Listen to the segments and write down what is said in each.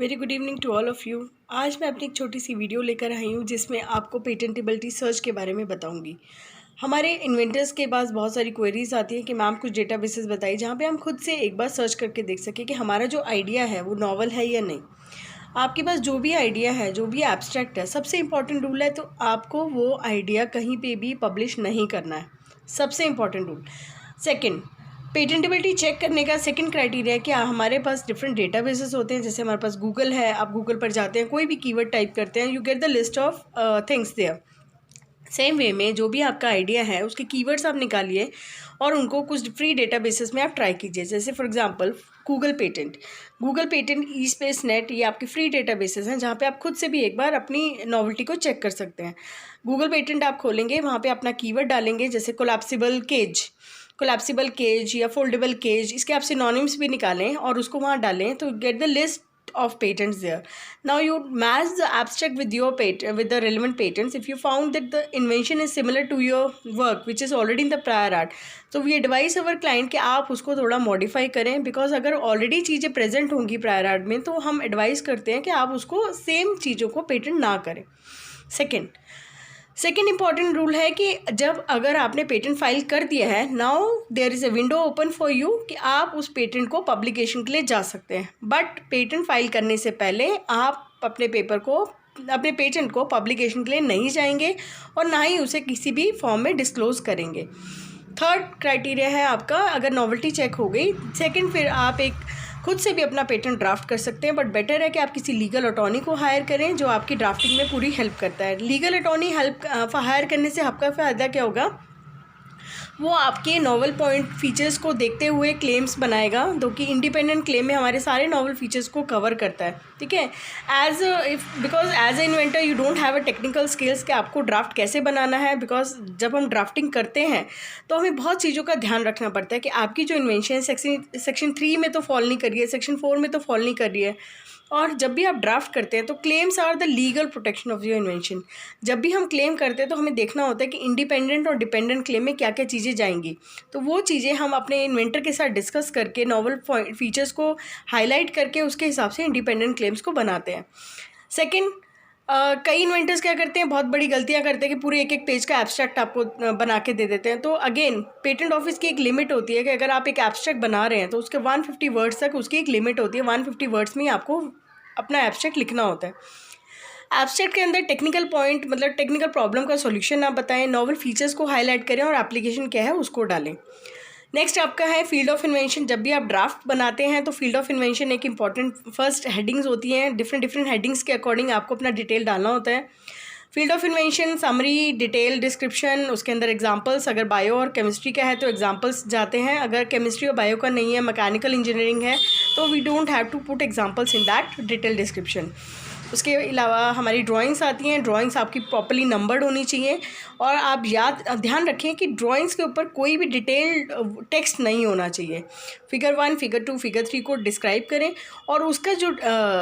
Very good evening to all of you. आज मैं अपनी एक छोटी सी वीडियो लेकर आई हूँ जिसमें आपको पेटेंटेबिलिटी सर्च के बारे में बताऊँगी। हमारे इन्वेंटर्स के पास बहुत सारी क्वेरीज आती हैं कि मैम कुछ डेटाबेसेस बताइए जहाँ पे हम खुद से एक बार सर्च करके देख सकें कि हमारा जो आइडिया है वो नॉवल है या नहीं। आपके पास जो भी आइडिया है, जो भी एब्स्ट्रैक्ट है, सबसे इम्पॉर्टेंट रूल है तो आपको वो आइडिया कहीं पे भी पब्लिश नहीं करना है। सबसे important rule. Second, patentability check करने का सेकंड क्राइटेरिया है कि हमारे पास डिफरेंट डेटाबेसेस होते हैं। जैसे हमारे पास गूगल है, आप गूगल पर जाते हैं, कोई भी कीवर्ड टाइप करते हैं, you get the list of things there. Same way में जो भी आपका आइडिया है उसके कीवर्ड्स आप निकालिए और उनको कुछ फ्री डेटाबेसेस में आप ट्राई कीजिए। जैसे for example Google patent, E space net, ये आपके फ्री डेटाबेसेस हैं जहाँ पे आप खुद से भी एक बार अपनी नॉवेल्टी को चेक कर सकते हैं। गूगल पेटेंट आप खोलेंगे, वहाँ पे अपना कीवर्ड डालेंगे, जैसे कोलैप्सिबल केज या फोल्डेबल केज, इसके आप सिनोनिम्स भी निकालें और उसको वहाँ डालें तो gate the list of patents there. Now you match the abstract with the relevant patents. If you found that the invention is similar to your work which is already in the prior art, so we advise our client कि आप उसको थोड़ा modify करें, because अगर already चीज़ें present होंगी prior art में तो हम advise करते हैं कि आप उसको same चीज़ों को patent ना करें। सेकेंड इंपॉर्टेंट रूल है कि जब अगर आपने पेटेंट फाइल कर दिया है, now there is a window open for you कि आप उस पेटेंट को पब्लिकेशन के लिए जा सकते हैं। बट पेटेंट फाइल करने से पहले आप अपने पेटेंट को पब्लिकेशन के लिए नहीं जाएंगे और ना ही उसे किसी भी फॉर्म में डिस्क्लोज करेंगे। थर्ड क्राइटेरिया है आपका, अगर नॉवेल्टी चेक हो गई, सेकेंड फिर आप एक खुद से भी अपना पेटेंट ड्राफ्ट कर सकते हैं। बट बेटर है कि आप किसी लीगल अटॉर्नी को हायर करें जो आपकी ड्राफ्टिंग में पूरी हेल्प करता है। लीगल अटॉर्नी हायर करने से आपका फ़ायदा क्या होगा, वो आपके नॉवल पॉइंट फीचर्स को देखते हुए क्लेम्स बनाएगा, जो कि इंडिपेंडेंट क्लेम में हमारे सारे नॉवल फीचर्स को कवर करता है। ठीक है, because as a inventor you don't have a technical skills कि आपको ड्राफ्ट कैसे बनाना है। बिकॉज जब हम ड्राफ्टिंग करते हैं तो हमें बहुत चीज़ों का ध्यान रखना पड़ता है कि आपकी जो इन्वेंशन है सेक्शन 3 में तो फॉल नहीं कर रही है, सेक्शन 4 में तो फॉल नहीं कर रही है। और जब भी आप ड्राफ्ट करते हैं तो claims are the legal protection of your invention. जब भी हम क्लेम करते हैं तो हमें देखना होता है कि इंडिपेंडेंट और डिपेंडेंट क्लेम में क्या क्या चीज़ें जाएंगी। तो वो चीज़ें हम अपने इन्वेंटर के साथ डिस्कस करके नॉवल फीचर्स को हाईलाइट करके उसके हिसाब से इंडिपेंडेंट क्लेम्स को बनाते हैं। सेकेंड, कई इन्वेंटर्स क्या करते हैं, बहुत बड़ी गलतियां करते हैं कि पूरे एक पेज का एब्स्ट्रैक्ट आपको बना के दे देते हैं। तो अगेन पेटेंट ऑफिस की एक लिमिट होती है कि अगर आप एक एब्स्ट्रैक्ट बना रहे हैं तो उसके 150 वर्ड्स तक उसकी एक लिमिट होती है। 150 वर्ड्स में ही आपको अपना एब्स्ट्रैक्ट लिखना होता है। एब्स्ट्रैक्ट के अंदर टेक्निकल पॉइंट, मतलब टेक्निकल प्रॉब्लम का सॉल्यूशन आप बताएं, नॉवल फीचर्स को हाईलाइट करें और एप्लीकेशन क्या है उसको डालें। नेक्स्ट आपका है फील्ड ऑफ इन्वेंशन। जब भी आप ड्राफ्ट बनाते हैं तो फील्ड ऑफ इन्वेंशन एक इंपॉर्टेंट फर्स्ट हेडिंग्स होती हैं। डिफरेंट हेडिंग्स के अकॉर्डिंग आपको अपना डिटेल डालना होता है। Field of invention, summary, detail, description, उसके अंदर एग्जांपल्स, अगर बायो और केमिस्ट्री का है तो एग्जांपल्स जाते हैं, अगर केमिस्ट्री और बायो का नहीं है, मैकेनिकल इंजीनियरिंग है, तो we don't have to put examples in that detail description. उसके अलावा हमारी ड्राइंग्स आती हैं। ड्राइंग्स आपकी प्रॉपर्ली नंबर्ड होनी चाहिए और आप ध्यान रखें कि ड्राइंग्स के ऊपर कोई भी डिटेल टेक्स्ट नहीं होना चाहिए। फिगर 1, फिगर 2, फिगर 3 को डिस्क्राइब करें और उसका जो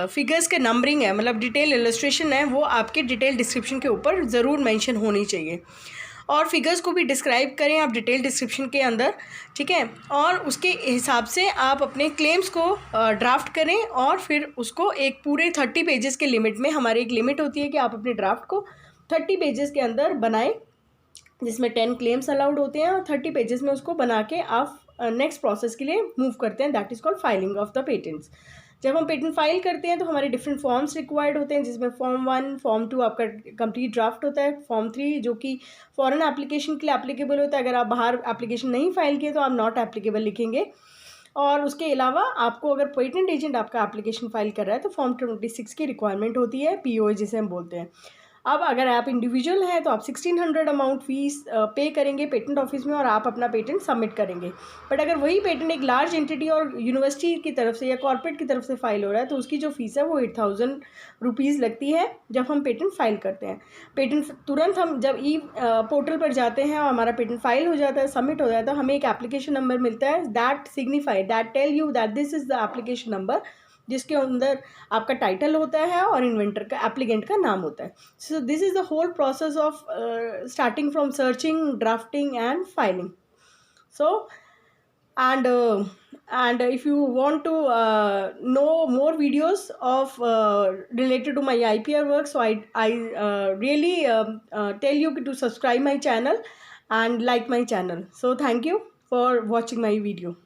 फिगर्स के नंबरिंग है, मतलब डिटेल इलस्ट्रेशन है, वो आपके डिटेल डिस्क्रिप्शन के ऊपर ज़रूर मेंशन होनी चाहिए। और फिगर्स को भी डिस्क्राइब करें आप डिटेल डिस्क्रिप्शन के अंदर। ठीक है, और उसके हिसाब से आप अपने क्लेम्स को ड्राफ्ट करें और फिर उसको एक पूरे 30 पेजेस के लिमिट में, हमारी एक लिमिट होती है कि आप अपने ड्राफ्ट को 30 पेजेस के अंदर बनाएं, जिसमें 10 क्लेम्स अलाउड होते हैं, और 30 पेजेस में उसको बना के आप नेक्स्ट प्रोसेस के लिए मूव करते हैं। That is called filing of the patents. जब हम पेटेंट फाइल करते हैं तो हमारे डिफरेंट फॉर्म्स रिक्वायर्ड होते हैं, जिसमें फॉर्म 1, फॉर्म 2 आपका कंप्लीट ड्राफ्ट होता है, फॉर्म 3 जो कि फॉरेन एप्लीकेशन के लिए एप्लीकेबल होता है। अगर आप बाहर एप्लीकेशन नहीं फाइल किए तो आप नॉट एप्लीकेबल लिखेंगे। और उसके अलावा आपको अगर पेटेंट एजेंट आपका एप्लीकेशन फाइल कर रहा है तो फॉर्म 26 की रिक्वायरमेंट होती है, POA जिसे हम बोलते हैं। अब अगर आप इंडिविजुअल हैं तो आप 1600 अमाउंट फीस पे करेंगे पेटेंट ऑफिस में और आप अपना पेटेंट सबमिट करेंगे। बट अगर वही पेटेंट एक लार्ज एंटिटी और यूनिवर्सिटी की तरफ से या कॉर्पोरेट की तरफ से फाइल हो रहा है तो उसकी जो फीस है वो 8000 रुपीज़ लगती है जब हम पेटेंट फाइल करते हैं। पेटेंट तुरंत हम जब पोर्टल पर जाते हैं और हमारा पेटेंट फाइल हो जाता है, सबमिट हो जाता है, हमें एक एप्लीकेशन नंबर मिलता है, that tell you that this is the application number, जिसके अंदर आपका टाइटल होता है और इन्वेंटर का, एप्लीकेंट का नाम होता है। So this is the whole process of starting from searching, drafting and filing. So and and if you want to know more videos of related to my IPR work, so I really tell you to subscribe my channel and like my channel. So thank you for watching my video.